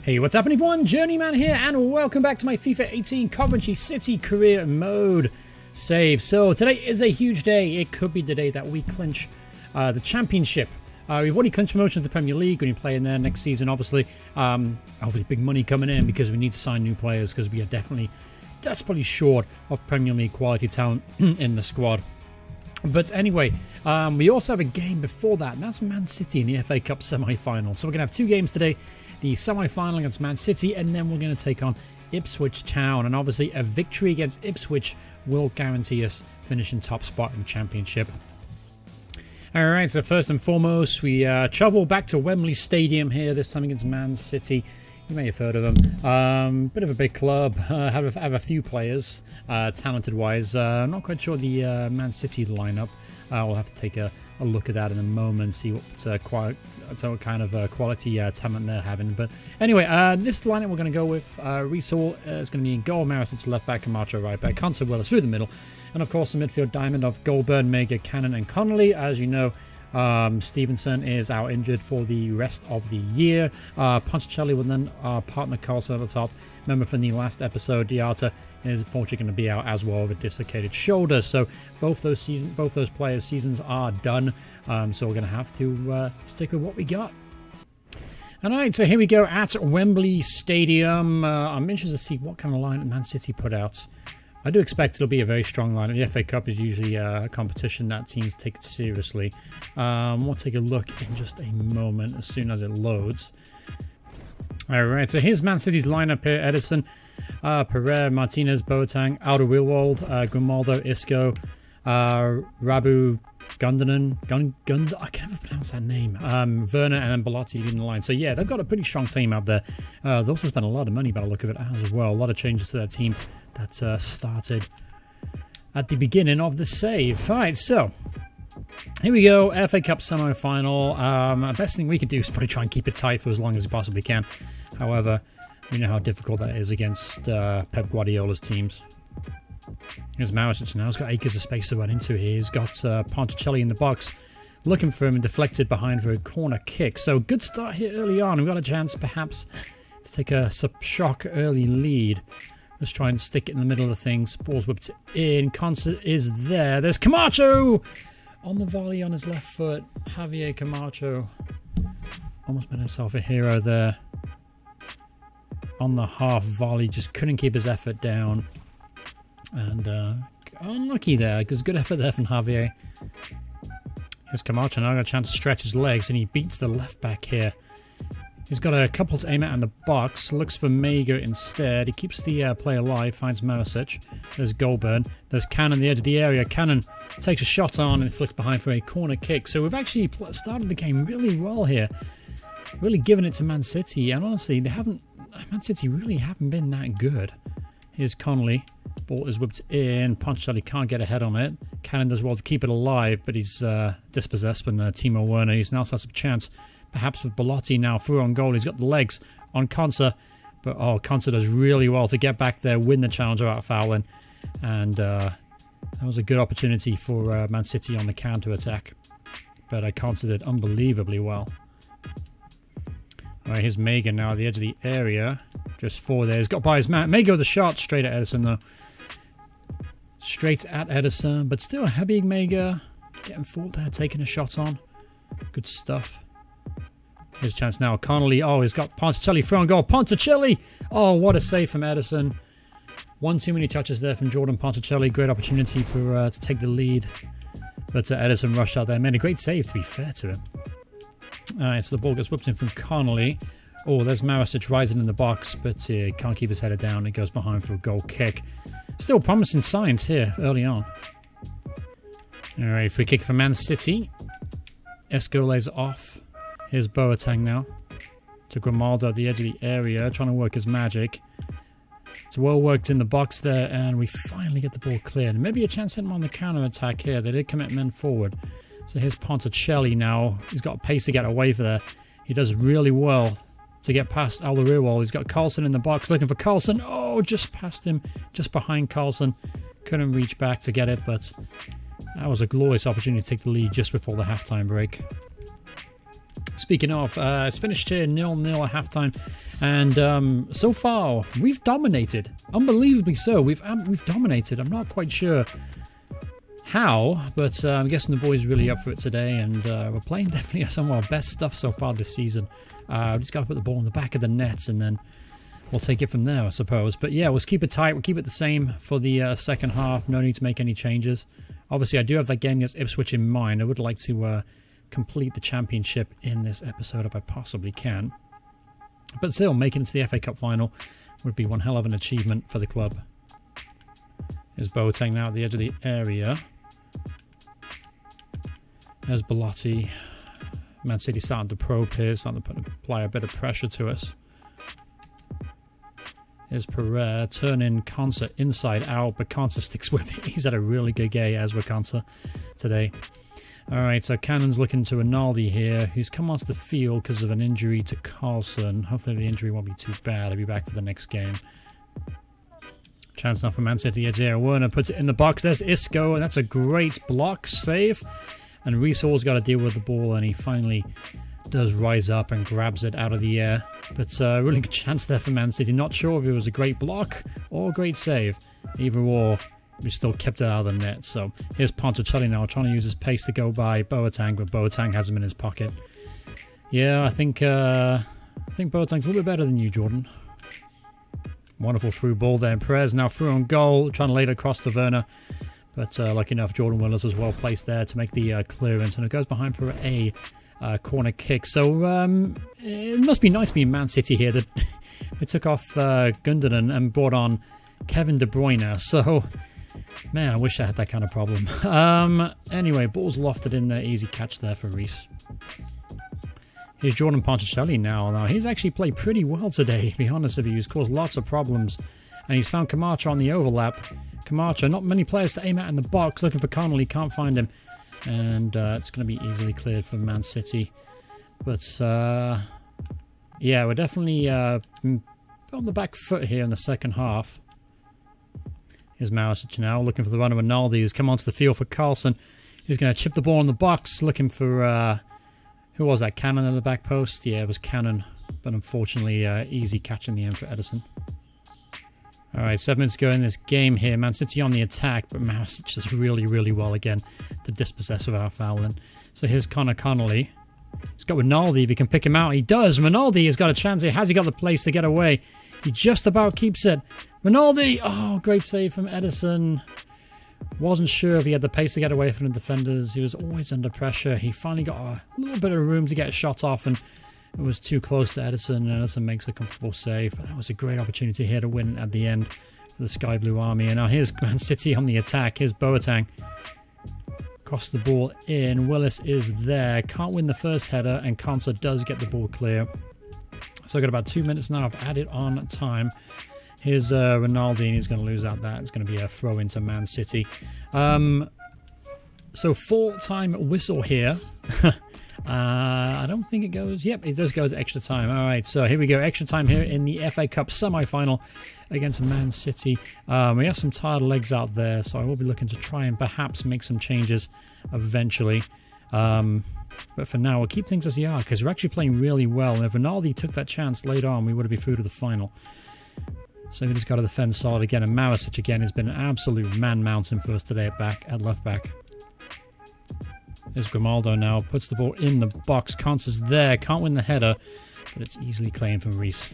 Hey, what's happening everyone? Journeyman here and welcome back to my FIFA 18 Coventry City career mode save. So today is a huge day. It could be the day that we clinch the championship. We've already clinched promotion to the Premier League when you play in there next season, obviously. Hopefully big money coming in because we need to sign new players because we are definitely desperately short of Premier League quality talent in the squad. But anyway, we also have a game before that, and that's Man City in the FA Cup semi-final. So we're going to have two games today. The semi-final against Man City, and then we're going to take on Ipswich Town. And obviously a victory against Ipswich will guarantee us finishing top spot in the championship. Alright, so first and foremost, we travel back to Wembley Stadium here, this time against Man City. You may have heard of them. Bit of a big club, have a few players, talented-wise. Not quite sure the Man City lineup. We'll have to take a look at that in a moment, see what kind of quality talent they're having. But anyway, this lineup we're going to go with. Reece Hall is going to be in goal, Marisic left back, Camacho right back, Conser Willis through the middle. And of course the midfield diamond of Goldburn, Mega, Cannon and Connolly. As you know, Stevenson is out injured for the rest of the year. Ponticelli will then partner Carlson at the top. Remember from the last episode, Diata is unfortunately going to be out as well with a dislocated shoulder. So both those players' seasons are done. So we're going to have to stick with what we got. Alright, so here we go at Wembley Stadium. I'm interested to see what kind of line Man City put out. I do expect it'll be a very strong line. The FA Cup is usually a competition that teams take it seriously. We'll take a look in just a moment as soon as it loads. Alright, so here's Man City's lineup here. Edison, Pereira, Martinez, Boateng, Alderweireld, Grimaldo, Isco, Rabu, Gundogan, I can never pronounce that name. Werner and then Bellotti leading the line. So yeah, they've got a pretty strong team out there. They've also spent a lot of money by the look of it as well. A lot of changes to their team that started at the beginning of the save. Alright, so here we go, FA Cup semi-final. Best thing we could do is probably try and keep it tight for as long as we possibly can. However, we know how difficult that is against Pep Guardiola's teams. Here's Marisic now. He's got acres of space to run into here. He's got Ponticelli in the box looking for him and deflected behind for a corner kick. So good start here early on. We've got a chance perhaps to take a shock early lead. Let's try and stick it in the middle of things. Ball's whipped in. Concert is there. There's Camacho on the volley on his left foot. Javier Camacho almost made himself a hero there. On the half volley, just couldn't keep his effort down. And unlucky there, because good effort there from Javier. Here's Camacho now got a chance to stretch his legs, and he beats the left back here. He's got a couple to aim at in the box, looks for Mega instead. He keeps the play alive, finds Marisic. There's Goldburn. There's Cannon, the edge of the area. Cannon takes a shot on and flicks behind for a corner kick. So we've actually started the game really well here. Really given it to Man City, and honestly, Man City really haven't been that good. Here's Connolly. Ball is whipped in. Ponticelli can't get ahead on it. Cannon does well to keep it alive, but he's dispossessed when Timo Werner. He's now starts a chance, perhaps with Bellotti now through on goal. He's got the legs on Conser, but Conser does really well to get back there, win the challenge without fouling, and that was a good opportunity for Man City on the counter-attack. But Conser did unbelievably well. Alright, here's Mega now at the edge of the area. Just four there. He's got by his man. Mega with a shot straight at Edison though. Straight at Edison, but still a big Mega. Getting forward there, taking a shot on. Good stuff. Here's a chance now. Connolly. Oh, he's got Ponticelli through on goal. Ponticelli! Oh, what a save from Edison. One too many touches there from Jordan Ponticelli. Great opportunity for to take the lead. But Edison rushed out there. Made a great save, to be fair to him. Alright, so the ball gets whipped in from Connolly. Oh, there's Marisic rising in the box, but can't keep his header down. It goes behind for a goal kick. Still promising signs here early on. Alright, free kick for Man City. Isco lays off. Here's Boateng now. To Grimaldo at the edge of the area, trying to work his magic. It's well worked in the box there, and we finally get the ball cleared. Maybe a chance to hit him on the counter-attack here. They did commit men forward. So here's Ponticelli now. He's got pace to get away for there. He does really well to get past Alderweireld. He's got Carlson in the box looking for Carlson. Oh, just past him. Just behind Carlson. Couldn't reach back to get it, but that was a glorious opportunity to take the lead just before the halftime break. Speaking of, it's finished here 0-0 at halftime, and so far we've dominated, unbelievably so. We've dominated. I'm not quite sure how, but I'm guessing the boys are really up for it today, and we're playing definitely some of our best stuff so far this season. We've just got to put the ball in the back of the nets, and then we'll take it from there, I suppose. But yeah, we'll keep it tight. We'll keep it the same for the second half. No need to make any changes. Obviously, I do have that game against Ipswich in mind. I would like to complete the championship in this episode if I possibly can. But still, making it to the FA Cup final would be one hell of an achievement for the club. Here's Boateng now at the edge of the area. There's Belotti. Man City starting to probe here, starting to apply a bit of pressure to us. Here's Pereira, turning Konsa inside out, but Konsa sticks with it. He's had a really good game as with Konsa today. Alright, so Cannon's looking to Rinaldi here, who's come onto the field because of an injury to Carlson. Hopefully the injury won't be too bad. He'll be back for the next game. Chance now for Man City edge here. Werner puts it in the box. There's Isco, and that's a great block save. And Reece Hall's got to deal with the ball, and he finally does rise up and grabs it out of the air. But really good chance there for Man City. Not sure if it was a great block or a great save. Either or, we still kept it out of the net. So here's Ponticelli now trying to use his pace to go by Boateng, but Boateng has him in his pocket. Yeah, I think Boateng's a little bit better than you, Jordan. Wonderful through ball there. Perez now through on goal, trying to lay it across to Werner. But lucky enough, Jordan Willis was well placed there to make the clearance, and it goes behind for a corner kick. So it must be nice being Man City here that they took off Gundogan and brought on Kevin De Bruyne. So, man, I wish I had that kind of problem. Anyway, ball's lofted in there. Easy catch there for Reece. Here's Jordan Ponticelli now. Now, he's actually played pretty well today, to be honest with you. He's caused lots of problems. And he's found Camacho on the overlap. Camacho, not many players to aim at in the box. Looking for Connolly, can't find him. And it's going to be easily cleared for Man City. But, yeah, we're definitely on the back foot here in the second half. Here's Marusic now, looking for the runner Rinaldi, who's come onto the field for Carlson. He's going to chip the ball in the box, looking for, who was that, Cannon in the back post? Yeah, it was Cannon, but unfortunately easy catch in the end for Edison. Alright, 7 minutes to go in this game here. Man City on the attack, but Marusic does really, really well again to dispossess of our fouling. So here's Connor Connolly. He's got Rinaldi, if he can pick him out. He does. Rinaldi has got a chance here. Has he got the place to get away? He just about keeps it. Rinaldi! Oh, great save from Edison. Wasn't sure if he had the pace to get away from the defenders. He was always under pressure. He finally got a little bit of room to get a shot off, and it was too close to Edison. And Edison makes a comfortable save. But that was a great opportunity here to win at the end for the Sky Blue Army. And now here's Man City on the attack. Here's Boateng. Cross the ball in. Willis is there. Can't win the first header, and Konsa does get the ball clear. So I've got about 2 minutes now. I've added on time. Here's Rinaldi, and he's going to lose out that. It's going to be a throw into Man City. So full-time whistle here. I don't think it goes... Yep, it does go to extra time. All right, so here we go. Extra time here in the FA Cup semi-final against Man City. We have some tired legs out there, so I will be looking to try and perhaps make some changes eventually. But for now, we'll keep things as they are, because we're actually playing really well. And if Rinaldi took that chance later on, we would have been through to the final. So we just got to defend solid again. And Marusic again has been an absolute man-mountain for us today at left back. There's Grimaldo now. Puts the ball in the box. Konsa's there. Can't win the header, but it's easily claimed from Reece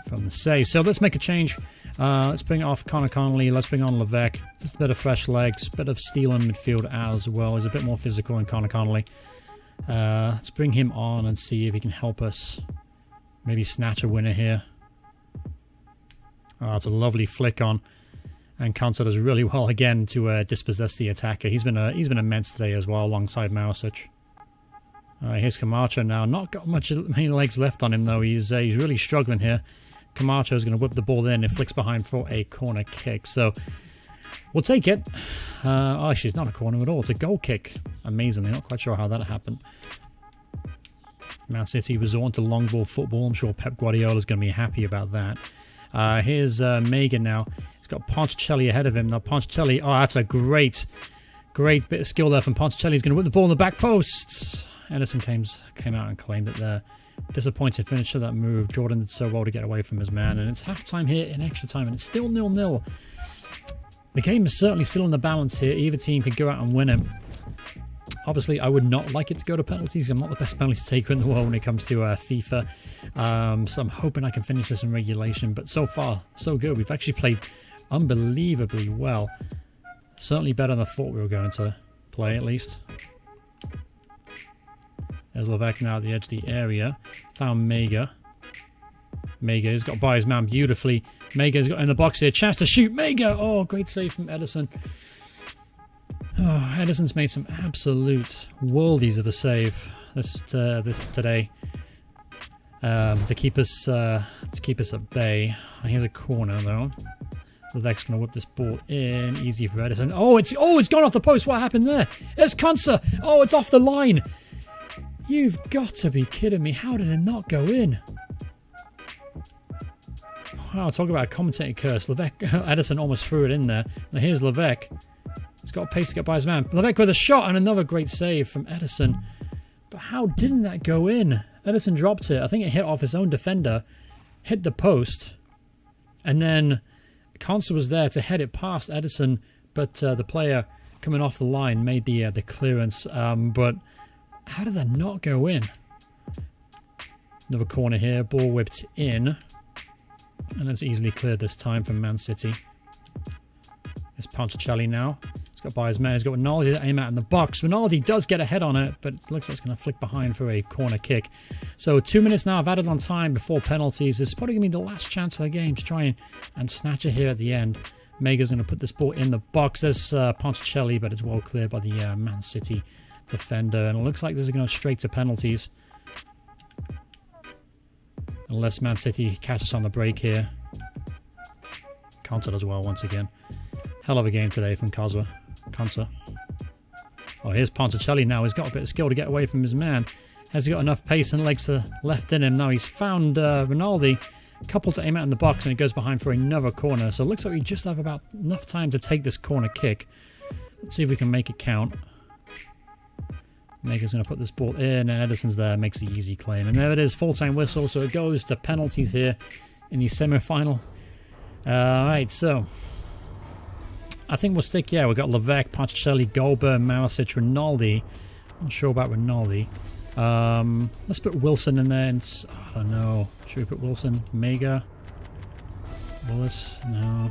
from the save. So let's make a change. Let's bring off Connor Connolly. Let's bring on Levesque. Just a bit of fresh legs. A bit of steel in midfield as well. He's a bit more physical than Connor Connolly. Let's bring him on and see if he can help us maybe snatch a winner here. Oh, it's a lovely flick on, and Konsa does really well again to dispossess the attacker. He's been immense today as well, alongside Marusic. Here's Camacho now. Not got many legs left on him though. He's really struggling here. Camacho is going to whip the ball in. It flicks behind for a corner kick. So we'll take it. Actually, it's not a corner at all. It's a goal kick. Amazingly, not quite sure how that happened. Man City resort to long ball football. I'm sure Pep Guardiola is going to be happy about that. Here's Megan now. He's got Ponticelli ahead of him. Now Ponticelli, oh, that's a great bit of skill there from Ponticelli. He's going to whip the ball in the back post. Edison came out and claimed it there. Disappointing finish to that move. Jordan did so well to get away from his man, and it's half-time here in extra time, and it's still 0-0. The game is certainly still in the balance here. Either team could go out and win it. Obviously, I would not like it to go to penalties. I'm not the best penalty taker in the world when it comes to FIFA. So I'm hoping I can finish this in regulation. But so far, so good. We've actually played unbelievably well. Certainly better than I thought we were going to play, at least. There's Levesque now at the edge of the area. Found Mega. Mega's got by his man beautifully. Mega's got in the box here. Chance to shoot. Mega! Oh, great save from Edison. Oh, Edison's made some absolute worldies of a save this today to keep us at bay. And here's a corner though. Levesque's gonna whip this ball in. Easy for Edison. Oh, it's gone off the post. What happened there? It's Conser. Oh, it's off the line. You've got to be kidding me. How did it not go in? Wow, talk about a commentating curse. Edison almost threw it in there. Now here's Levesque. He's got pace to get by his man. Levesque with a shot and another great save from Edison. But how didn't that go in? Edison dropped it. I think it hit off his own defender. Hit the post. And then Conser was there to head it past Edison. But the player coming off the line made the clearance. But how did that not go in? Another corner here. Ball whipped in. And it's easily cleared this time from Man City. It's Ponticelli now. He's got by his man. He's got Rinaldi to aim at in the box. Rinaldi does get a head on it, but it looks like it's going to flick behind for a corner kick. So 2 minutes now. I've added on time before penalties. It's probably going to be the last chance of the game to try and snatch it here at the end. Mega's going to put this ball in the box. There's Ponticelli, but it's well cleared by the Man City defender. And it looks like this is going straight to penalties. Unless Man City catches on the break here. Conser as well once again. Hell of a game today from Conser. Oh, here's Ponticelli now. He's got a bit of skill to get away from his man. Has he got enough pace and legs left in him? Now he's found Rinaldi. Couple to aim at in the box, and it goes behind for another corner. So it looks like we just have about enough time to take this corner kick. Let's see if we can make it count. Mega's going to put this ball in, and Edison's there, makes the easy claim. And there it is, full-time whistle, so it goes to penalties here in the semi-final. Alright, so I think we'll stick, we've got Levesque, Ponticelli, Goldberg, Maricic, Rinaldi. Not sure about Rinaldi. Let's put Wilson in there, and I don't know. Should we put Wilson? Mega? Willis? No.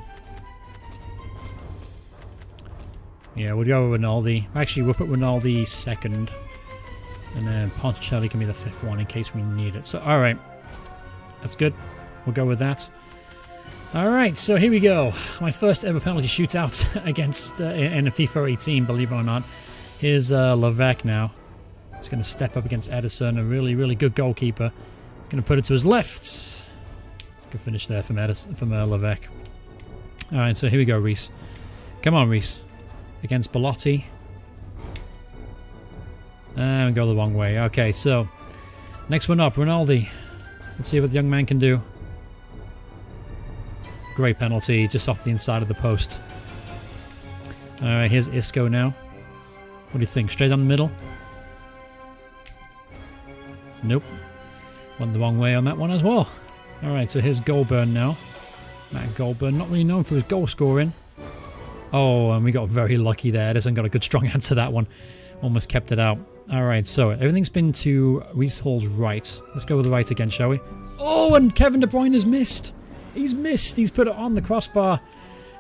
Yeah, we'll go with Rinaldi. Actually, we'll put Rinaldi second. And then Ponticelli can be the fifth one in case we need it. So, alright. That's good. We'll go with that. Alright, so here we go. My first ever penalty shootout against in a FIFA 18, believe it or not. Here's Levesque now. He's going to step up against Edison, a really, really good goalkeeper. Going to put it to his left. Good finish there from Levesque. Alright, so here we go, Reese. Come on, Reese. Against Bellotti. And we go the wrong way. Okay, so next one up, Rinaldi. Let's see what the young man can do. Great penalty, just off the inside of the post. Alright, here's Isco now. What do you think? Straight down the middle? Nope. Went the wrong way on that one as well. Alright, so here's Goldburn now. Matt Goldburn, not really known for his goal scoring. Oh, and we got very lucky there. Edison got a good strong hand to that one. Almost kept it out. Alright, so everything's been to Reese Hall's right. Let's go with the right again, shall we? Oh, and Kevin De Bruyne has missed. He's missed. He's put it on the crossbar.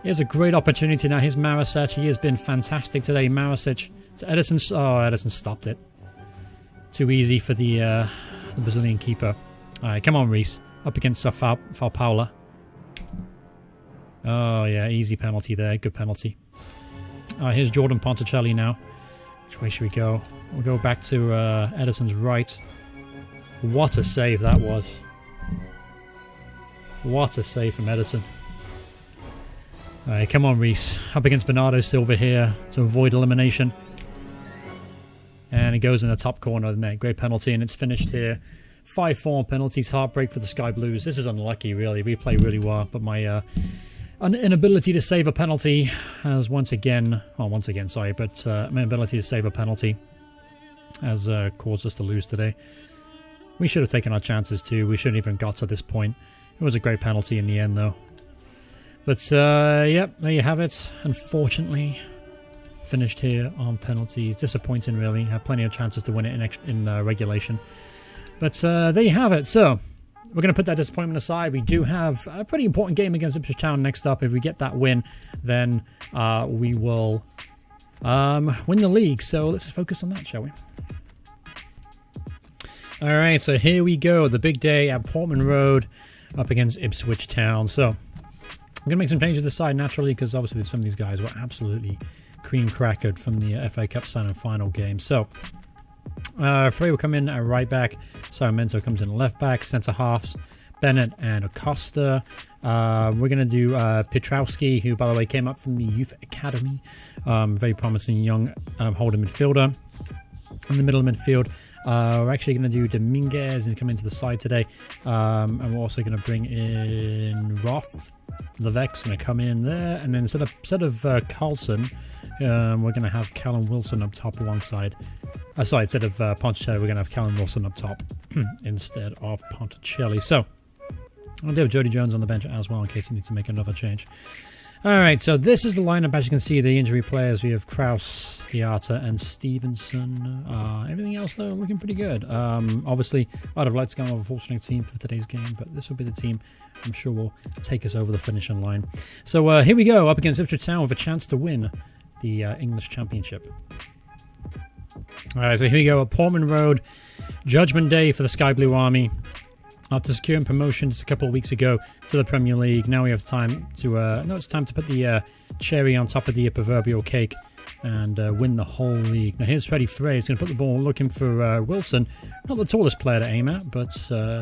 Here's a great opportunity now. Here's Maricic. He has been fantastic today. Maricic to Edison. Oh, Edison stopped it. Too easy for the Brazilian keeper. Alright, come on, Reese. Up against Paula. Oh, yeah, easy penalty there. Good penalty. Alright, here's Jordan Ponticelli now. Which way should we go? We'll go back to Edison's right. What a save that was. What a save from Edison. Alright, come on, Reese. Up against Bernardo Silva here to avoid elimination. And it goes in the top corner of the net. Great penalty, and it's finished here. 5-4 penalties. Heartbreak for the Sky Blues. This is unlucky, really. We play really well, but my inability to save a penalty has once again, sorry, but my inability to save a penalty has caused us to lose today. We should have taken our chances too. We shouldn't even got to this point. It was a great penalty in the end though. But yep, there you have it. Unfortunately, finished here on penalties. Disappointing really. Had plenty of chances to win it in regulation. But there you have it. So we're going to put that disappointment aside. We do have a pretty important game against Ipswich Town next up. If we get that win, then we will win the league. So let's focus on that, shall we? Alright, so here we go. The big day at Portman Road up against Ipswich Town. So I'm going to make some changes to the side naturally because obviously some of these guys were absolutely cream crackered from the FA Cup final game. So Frey will come in at right back. Sarmiento comes in left back. Centre halves, Bennett and Acosta. We're going to do Pietrowski, who by the way came up from the Youth Academy. Very promising young holder midfielder. In the middle of midfield, we're actually going to do Dominguez and come into the side today. And we're also going to bring in Roth. Levesque's going to come in there. And then instead of Carlson, we're going to have Callum Wilson up top alongside. Sorry, instead of Ponticelli, we're going to have Callum Wilson up top instead of Ponticelli. So I'll do Jody Jones on the bench as well in case he needs to make another change. Alright, so this is the lineup. As you can see, the injury players. We have Kraus, Theata, and Stevenson. Everything else, though, looking pretty good. Obviously, I'd have liked to go with a full-strength team for today's game, but this will be the team I'm sure will take us over the finishing line. So here we go, up against Ipswich Town with a chance to win the English Championship. Alright, so here we go, at Portman Road. Judgment Day for the Sky Blue Army. After securing promotion just a couple of weeks ago to the Premier League, now we have time to it's time to put the cherry on top of the proverbial cake and win the whole league. Now here's Freddie Frey. He's going to put the ball looking for Wilson. Not the tallest player to aim at, but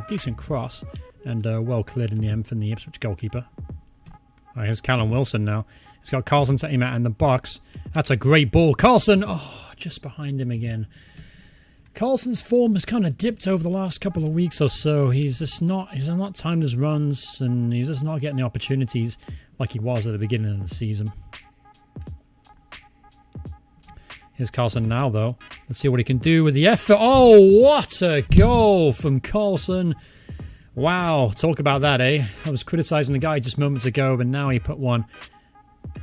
decent cross and well cleared in the end from the Ipswich goalkeeper. Right, here's Callum Wilson now. He's got Carlson to aim at in the box. That's a great ball. Carlson, oh, just behind him again. Carlson's form has kind of dipped over the last couple of weeks or so. He's not timed his runs, and he's just not getting the opportunities like he was at the beginning of the season. Here's Carlson now, though. Let's see what he can do with the effort. Oh, what a goal from Carlson. Wow, talk about that, eh? I was criticising the guy just moments ago, but now he put one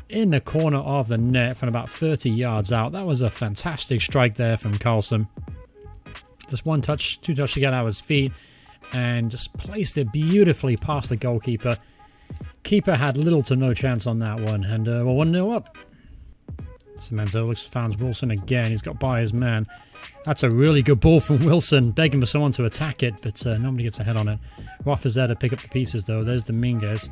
in the corner of the net from about 30 yards out. That was a fantastic strike there from Carlson. Just one touch, two touches to get out of his feet, and just placed it beautifully past the goalkeeper. Keeper had little to no chance on that one, and we're 1-0 up. Cemento looks finds Wilson again. He's got by his man. That's a really good ball from Wilson, begging for someone to attack it, but nobody gets a head on it. Roth is there to pick up the pieces, though. There's Dominguez.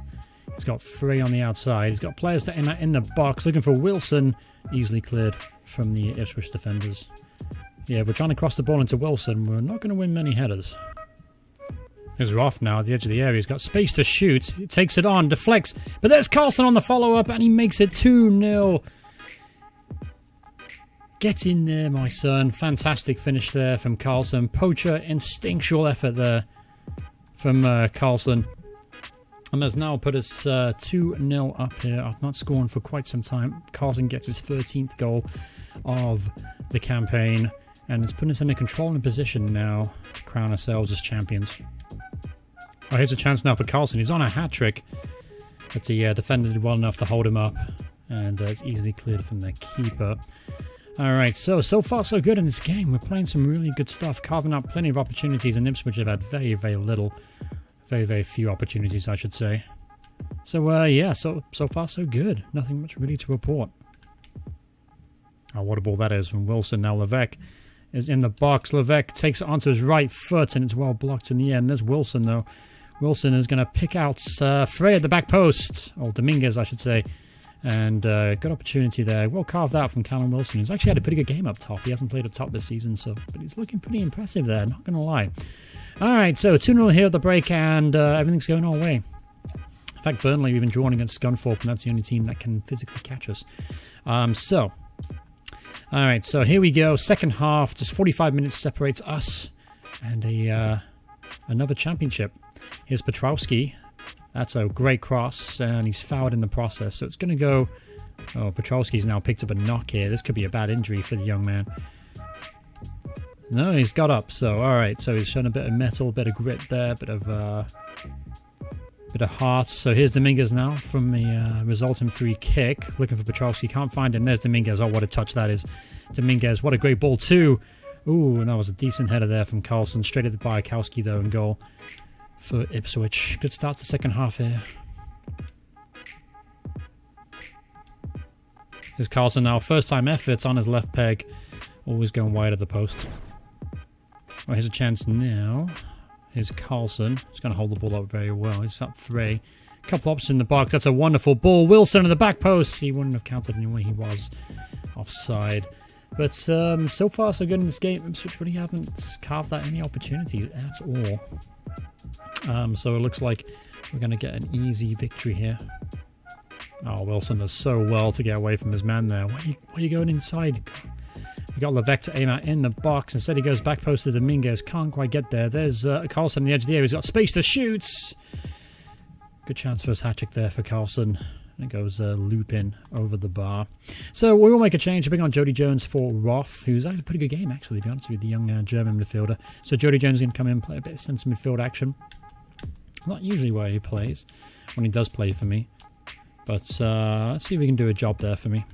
He's got Frey on the outside. He's got players to aim at in the box, looking for Wilson. Easily cleared from the Ipswich defenders. Yeah, if we're trying to cross the ball into Wilson, we're not going to win many headers. Here's Roth now at the edge of the area. He's got space to shoot. He takes it on, deflects. But there's Carlson on the follow-up, and he makes it 2-0. Get in there, my son. Fantastic finish there from Carlson. Poacher, instinctual effort there from Carlson. And that's now put us 2-0 up here. I've not scored for quite some time. Carlson gets his 13th goal of the campaign. And it's putting us in a controlling position now to crown ourselves as champions. Oh, here's a chance now for Carlson. He's on a hat-trick. But he defended well enough to hold him up. And it's easily cleared from the keeper. Alright, so far so good in this game. We're playing some really good stuff. Carving out plenty of opportunities. And Ipswich have had very, very little. Very, very few opportunities, I should say. So, yeah, so far so good. Nothing much really to report. Oh, what a ball that is from Wilson. Now Levesque is in the box. Levesque takes it onto his right foot, and it's well blocked in the end. There's Wilson, though. Wilson is going to pick out Frey at the back post. Or Dominguez, I should say. And good opportunity there. Well carved out from Callum Wilson. He's actually had a pretty good game up top. He hasn't played up top this season, but he's looking pretty impressive there, not going to lie. Alright, so 2-0 here at the break, and everything's going our way. In fact, Burnley, we've been drawn against Scunthorpe, and that's the only team that can physically catch us. Alright, so here we go. Second half, just 45 minutes separates us and another championship. Here's Pietrowski. That's a great cross, and he's fouled in the process, so it's going to go... Oh, Pietrowski's now picked up a knock here. This could be a bad injury for the young man. No, he's got up. So, alright. So he's shown a bit of mettle, a bit of grit there, bit of heart. So here's Dominguez now from the resulting free kick. Looking for Petrowski. Can't find him. There's Dominguez. Oh, what a touch that is. Dominguez. What a great ball too. Ooh, and that was a decent header there from Carlson. Straight at the Biakowski though in goal for Ipswich. Good start to second half here. Here's Carlson now. First time efforts on his left peg. Always going wide of the post. Well, here's a chance now. Here's Carlson. He's going to hold the ball up very well. He's up 3. Couple options in the box. That's a wonderful ball. Wilson in the back post. He wouldn't have counted anyway. He was offside. But so far so good in this game. Ipswich really haven't carved out any opportunities at all. So it looks like we're going to get an easy victory here. Oh, Wilson does so well to get away from his man there. Why are you going inside? We got Levesque to aim at in the box. Instead he goes back post to Dominguez. Can't quite get there. There's Carlson on the edge of the area. He's got space to shoot. Good chance for his hat-trick there for Carlson. And it goes looping over the bar. So we will make a change. Bring on Jody Jones for Roth, who's had a pretty good game, actually, to be honest with you, the young German midfielder. So Jody Jones is going to come in and play a bit of centre midfield action. Not usually where he plays, when he does play for me. But let's see if we can do a job there for me.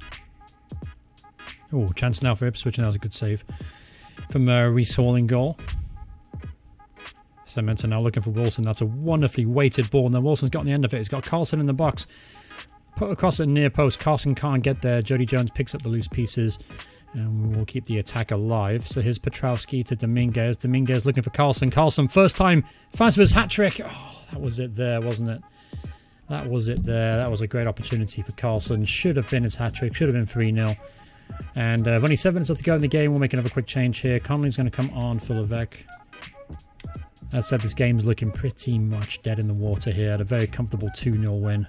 Oh, chance now for Ipswich, and that was a good save from Reece Hall in goal. Cemento now looking for Wilson. That's a wonderfully weighted ball, and then Wilson's got on the end of it. He's got Carlson in the box. Put across at near post. Carlson can't get there. Jody Jones picks up the loose pieces, and we'll keep the attack alive. So here's Petrowski to Dominguez. Dominguez looking for Carlson. Carlson, first time, finds for his hat-trick. Oh, that was it there, wasn't it? That was it there. That was a great opportunity for Carlson. Should have been his hat-trick. Should have been 3-0. And only 7 minutes left to go in the game. We'll make another quick change here. Connolly's going to come on for Levesque. As I said, this game's looking pretty much dead in the water here. At a very comfortable 2-0 win.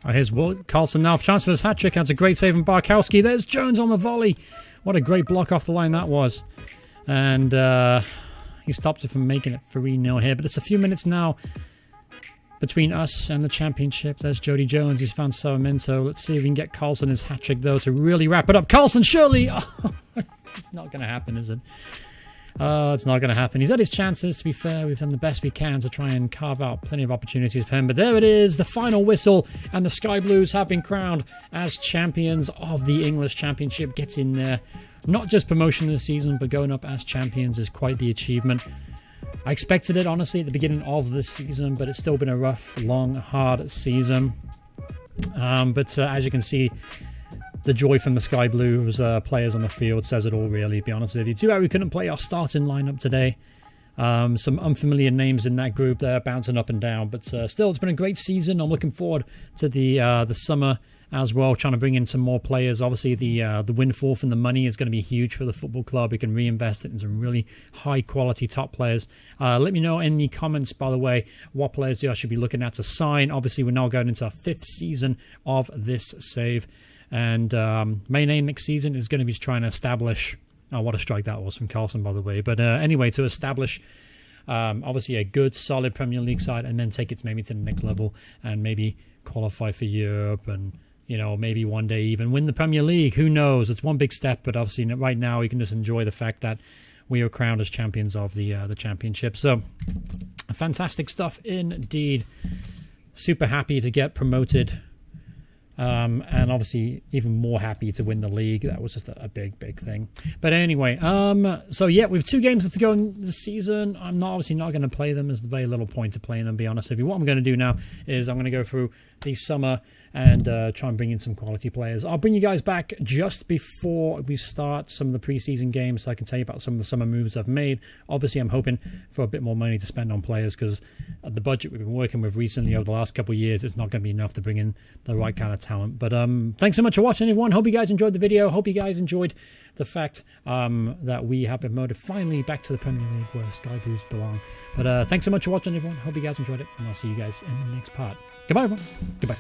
Oh, here's Carlson now. Chance for his hat-trick. That's a great save from Biakowski. There's Jones on the volley. What a great block off the line that was. And he stopped it from making it 3-0 here. But it's a few minutes now between us and the championship. There's Jody Jones. He's found Sarmiento. Let's see if we can get Carlson his hat-trick, though, to really wrap it up. Carlson, surely! Oh, it's not going to happen, is it? It's not going to happen. He's had his chances, to be fair. We've done the best we can to try and carve out plenty of opportunities for him. But there it is, the final whistle, and the Sky Blues have been crowned as champions of the English Championship. Gets in there. Not just promotion this season, but going up as champions is quite the achievement. I expected it, honestly, at the beginning of this season, but it's still been a rough, long, hard season. But as you can see, the joy from the Sky Blues players on the field says it all, really, to be honest with you. Too bad we couldn't play our starting lineup today. Some unfamiliar names in that group there, bouncing up and down. But still, it's been a great season. I'm looking forward to the summer as well, trying to bring in some more players. Obviously, the windfall from the money is going to be huge for the football club. We can reinvest it in some really high-quality top players. Let me know in the comments, by the way, what players I should be looking at to sign. Obviously, we're now going into our 5th season of this save. And main aim next season is going to be trying to establish... Oh, what a strike that was from Carlson, by the way. But anyway, to establish... obviously a good solid Premier League side, and then take it maybe to the next level and maybe qualify for Europe, and maybe one day even win the Premier League. Who knows? It's one big step, but obviously right now we can just enjoy the fact that we are crowned as champions of the championship. So fantastic stuff indeed. Super happy to get promoted. And obviously even more happy to win the league. That was just a big thing. But anyway, so yeah, we have 2 games to go in this season. I'm obviously not going to play them. There's very little point to playing them, to be honest with you. What I'm going to do now is I'm going to go through the summer and try and bring in some quality players. I'll bring you guys back just before we start some of the preseason games so I can tell you about some of the summer moves I've made. Obviously, I'm hoping for a bit more money to spend on players, because the budget we've been working with recently over the last couple of years, it's not going to be enough to bring in the right kind of talent. But thanks so much for watching, everyone. Hope you guys enjoyed the video. Hope you guys enjoyed the fact that we have been promoted finally back to the Premier League where the Sky Blues belong. But thanks so much for watching, everyone. Hope you guys enjoyed it, and I'll see you guys in the next part. Goodbye, everyone. Goodbye.